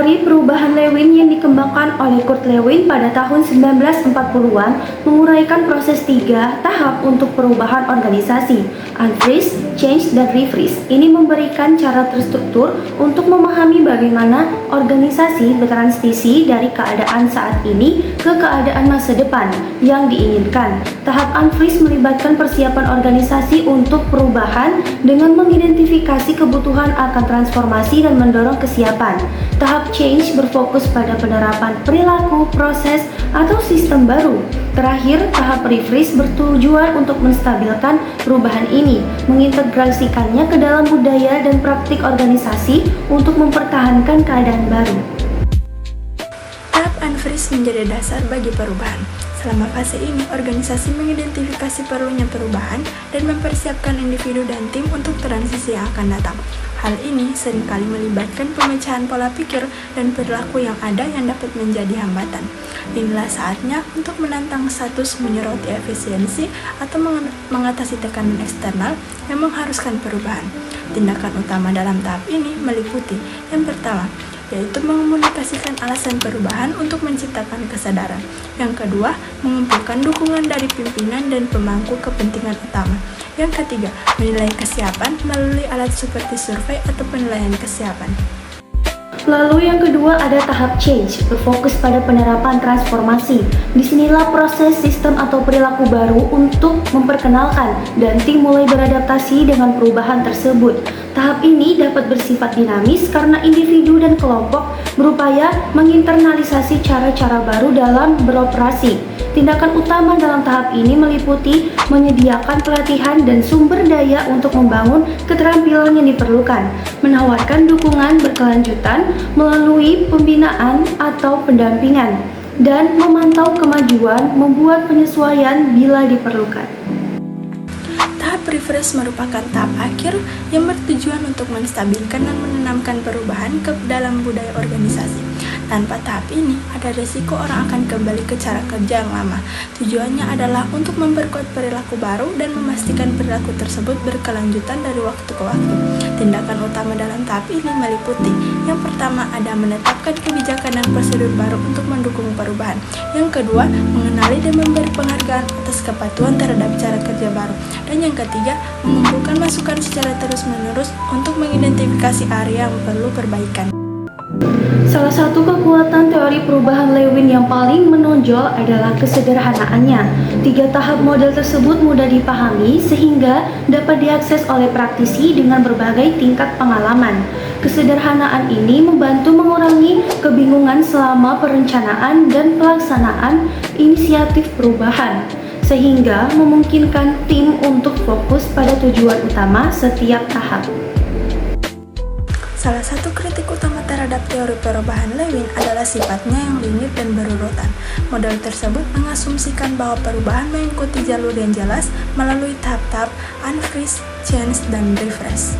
Teori perubahan Lewin yang dikembangkan oleh Kurt Lewin pada tahun 1940-an menguraikan proses 3 tahap untuk perubahan organisasi, unfreeze, change, dan refreeze. Ini memberikan cara terstruktur untuk memahami bagaimana organisasi bertransisi dari keadaan saat ini ke keadaan masa depan yang diinginkan. Tahap unfreeze melibatkan persiapan organisasi untuk perubahan dengan mengidentifikasi kebutuhan akan transformasi dan mendorong kesiapan. Tahap change berfokus pada penerapan perilaku, proses, atau sistem baru. Terakhir, tahap refreeze bertujuan untuk menstabilkan perubahan ini, mengintegrasikannya ke dalam budaya dan praktik organisasi untuk mempertahankan keadaan baru. Tahap unfreeze menjadi dasar bagi perubahan. Selama fase ini, organisasi mengidentifikasi perlunya perubahan dan mempersiapkan individu dan tim untuk transisi yang akan datang. Hal ini seringkali melibatkan pemecahan pola pikir dan perilaku yang ada yang dapat menjadi hambatan. Inilah saatnya untuk menantang status menyoroti efisiensi atau mengatasi tekanan eksternal yang mengharuskan perubahan. Tindakan utama dalam tahap ini meliputi yang pertama, yaitu mengomunikasikan alasan perubahan untuk menciptakan kesadaran. Yang kedua, mengumpulkan dukungan dari pimpinan dan pemangku kepentingan utama. Yang ketiga, menilai kesiapan melalui alat seperti survei atau penilaian kesiapan. Lalu yang kedua ada tahap change, berfokus pada penerapan transformasi. Disinilah proses sistem atau perilaku baru untuk memperkenalkan dan tim mulai beradaptasi dengan perubahan tersebut. Tahap ini dapat bersifat dinamis karena individu dan kelompok berupaya menginternalisasi cara-cara baru dalam beroperasi. Tindakan utama dalam tahap ini meliputi menyediakan pelatihan dan sumber daya untuk membangun keterampilan yang diperlukan, menawarkan dukungan berkelanjutan melalui pembinaan atau pendampingan, dan memantau kemajuan, membuat penyesuaian bila diperlukan. Tahap refresh merupakan tahap akhir yang bertujuan untuk menstabilkan dan menanamkan perubahan ke dalam budaya organisasi. Tanpa tahap ini, ada risiko orang akan kembali ke cara kerja yang lama. Tujuannya adalah untuk memperkuat perilaku baru dan memastikan perilaku tersebut berkelanjutan dari waktu ke waktu. Tindakan utama dalam tahap ini meliputi yang pertama ada menetapkan kebijakan dan prosedur baru untuk mendukung perubahan. Yang kedua, mengenali dan memberi penghargaan atas kepatuhan terhadap cara kerja baru. Dan yang ketiga, mengumpulkan masukan secara terus-menerus untuk mengidentifikasi area yang perlu perbaikan. Salah satu kekuatan teori perubahan Lewin yang paling menonjol adalah kesederhanaannya. 3 tahap model tersebut mudah dipahami sehingga dapat diakses oleh praktisi dengan berbagai tingkat pengalaman. Kesederhanaan ini membantu mengurangi kebingungan selama perencanaan dan pelaksanaan inisiatif perubahan, sehingga memungkinkan tim untuk fokus pada tujuan utama setiap tahap. Salah satu kritik utama terhadap teori perubahan Lewin adalah sifatnya yang linear dan berurutan. Model tersebut mengasumsikan bahwa perubahan mengikuti jalur yang jelas melalui tahap-tahap unfreeze, change, dan refresh.